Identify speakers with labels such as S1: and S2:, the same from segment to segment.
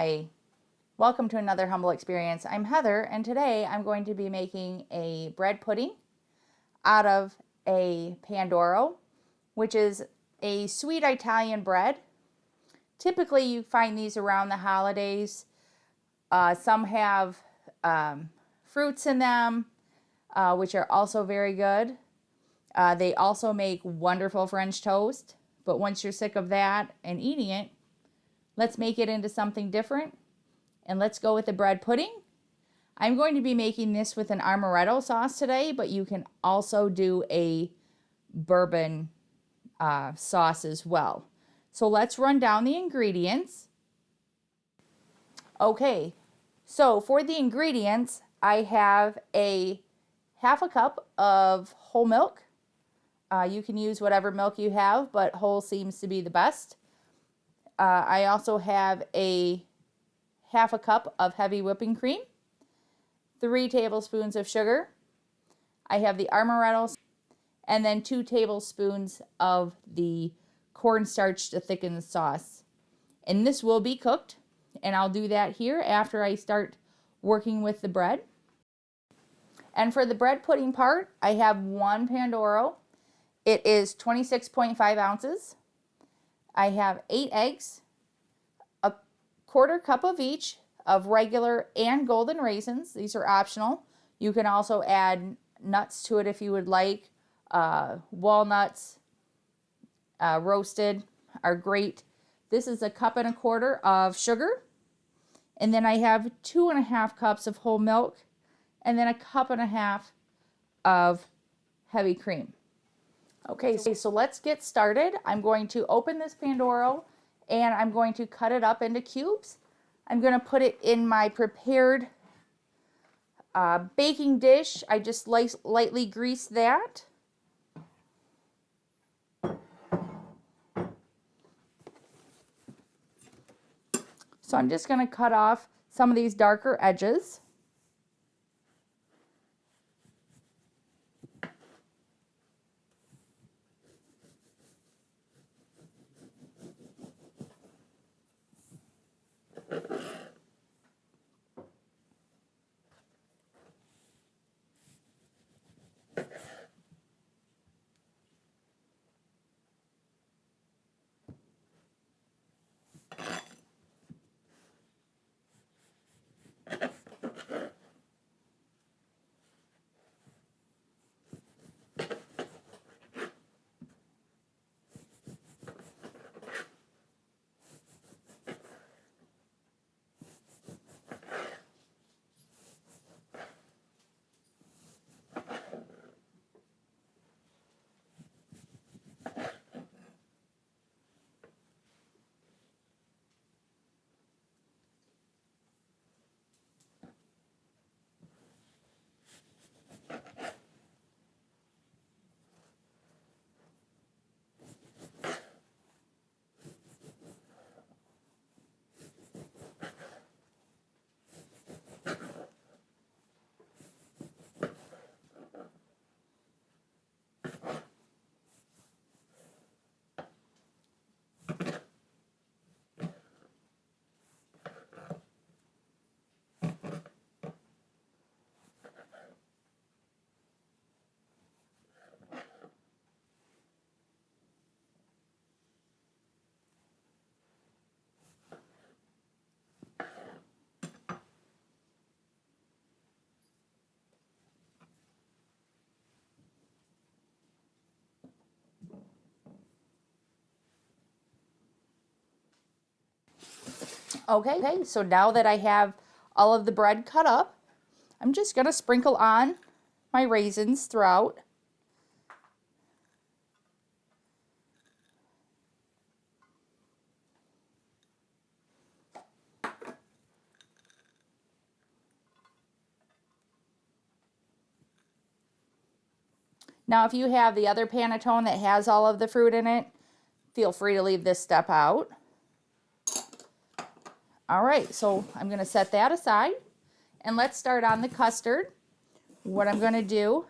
S1: Hi, welcome to another Humble Experience. I'm Heather, and today I'm going to be making a bread pudding out of a Pandoro, which is a sweet Italian bread. Typically you find these around the holidays. Some have fruits in them, which are also very good. They also make wonderful French toast, but once you're sick of that and eating it, let's make it into something different, and let's go with the bread pudding. I'm going to be making this with an Amaretto sauce today, but you can also do a bourbon sauce as well. So let's run down the ingredients. Okay, so for the ingredients, I have a half a cup of whole milk. You can use whatever milk you have, but whole seems to be the best. I also have a half a cup of heavy whipping cream, 3 tablespoons of sugar. I have the Amaretto, and then 2 tablespoons of the cornstarch to thicken the sauce. And this will be cooked, and I'll do that here after I start working with the bread. And for the bread pudding part, I have 1 Pandoro. It is 26.5 ounces. I have 8 eggs, a quarter cup of each of regular and golden raisins. These are optional. You can also add nuts to it if you would like. Walnuts, roasted, are great. This is a cup and a quarter of sugar. And then I have 2.5 cups of whole milk, and then a cup and a half of heavy cream. Okay, so let's get started. I'm going to open this Pandoro and I'm going to cut it up into cubes. I'm going to put it in my prepared baking dish. I just lightly grease that. So I'm just going to cut off some of these darker edges. Okay, so now that I have all of the bread cut up, I'm just going to sprinkle on my raisins throughout. Now, if you have the other Panettone that has all of the fruit in it, feel free to leave this step out. All right, so I'm going to set that aside, and let's start on the custard. What I'm going to do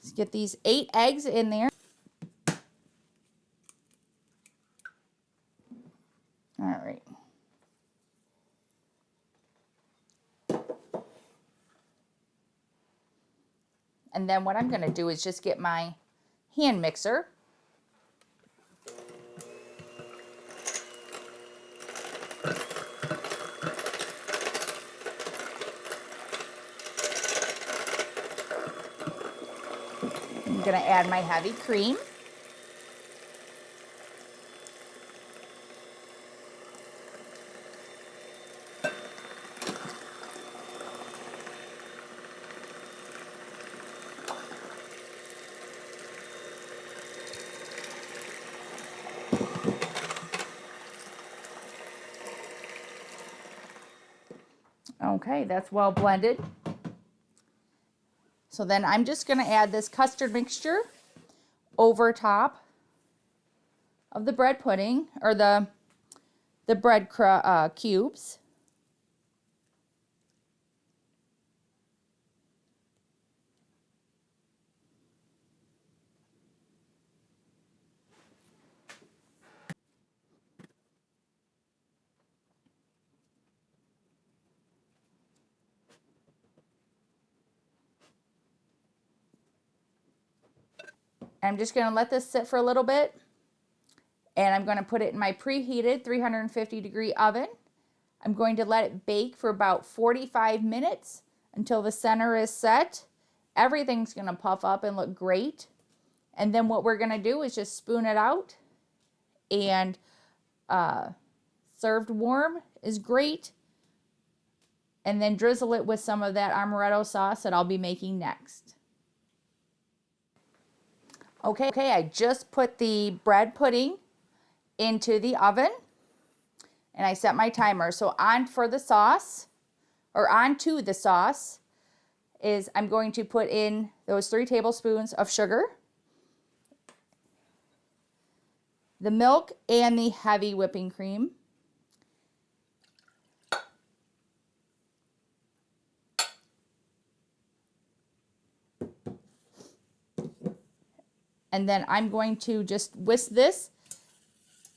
S1: is get these 8 eggs in there. And then what I'm going to do is just get my hand mixer. I'm going to add my heavy cream. Okay, that's well blended. So then I'm just going to add this custard mixture over top of the bread pudding, or the bread cubes. I'm just going to let this sit for a little bit, and I'm going to put it in my preheated 350-degree oven. I'm going to let it bake for about 45 minutes until the center is set. Everything's going to puff up and look great. And then what we're going to do is just spoon it out, and served warm is great. And then drizzle it with some of that amaretto sauce that I'll be making next. Okay, I just put the bread pudding into the oven, and I set my timer. So onto the sauce is I'm going to put in those 3 tablespoons of sugar, the milk, and the heavy whipping cream. And then I'm going to just whisk this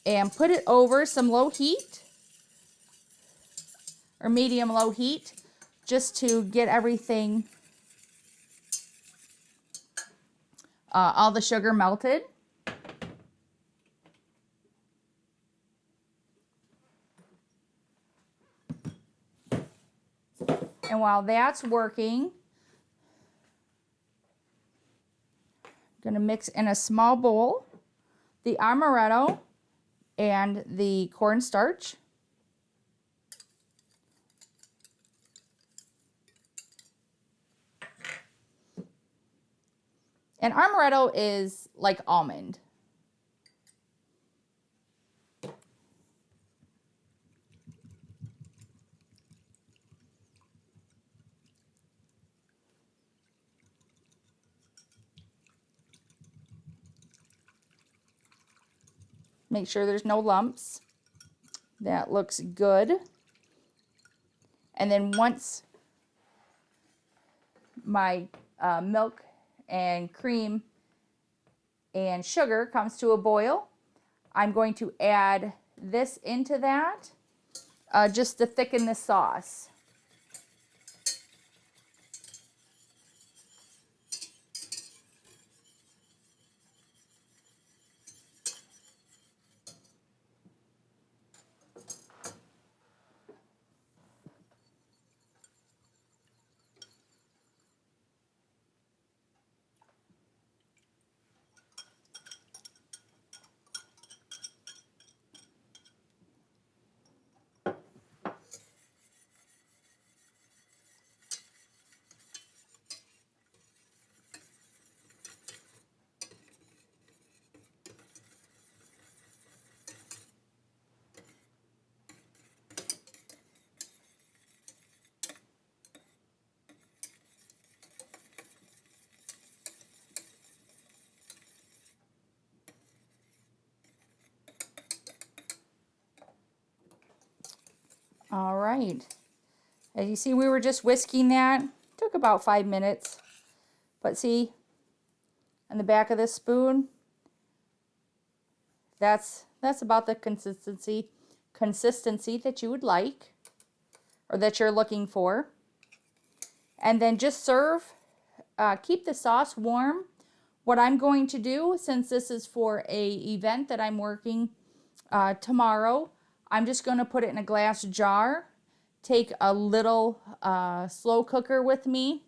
S1: and put it over some low heat or medium low heat, just to get everything, all the sugar melted. And while that's working, I'm going to mix in a small bowl the amaretto and the cornstarch. And amaretto is like almond. Make sure there's no lumps. That looks good. And then once my milk and cream and sugar comes to a boil, I'm going to add this into that just to thicken the sauce. All right. As you see, we were just whisking that. Took about 5 minutes. But see, on the back of this spoon, that's about the consistency that you would like, or that you're looking for. And then just serve keep the sauce warm, what I'm going to do, since this is for a event that I'm working tomorrow, I'm just going to put it in a glass jar, take a little slow cooker with me,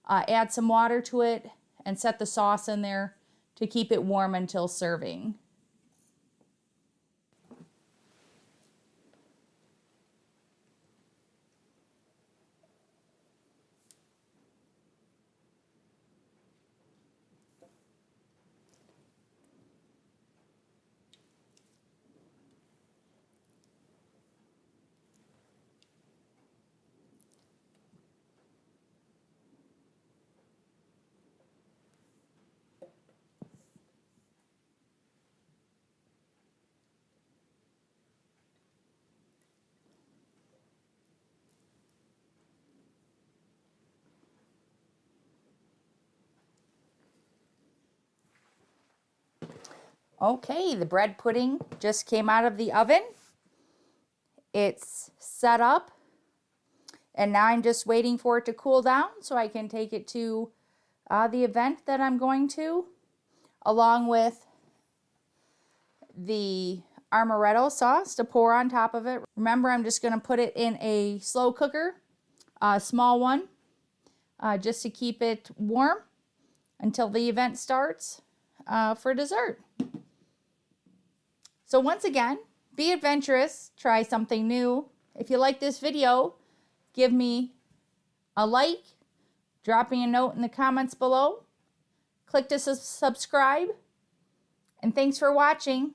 S1: add some water to it, and set the sauce in there to keep it warm until serving. Okay, the bread pudding just came out of the oven. It's set up, and now I'm just waiting for it to cool down so I can take it to the event that I'm going to, along with the Amaretto sauce to pour on top of it. Remember, I'm just going to put it in a slow cooker, a small one, just to keep it warm until the event starts for dessert. So once again, be adventurous, try something new. If you like this video, give me a like, drop me a note in the comments below, click to subscribe, and thanks for watching.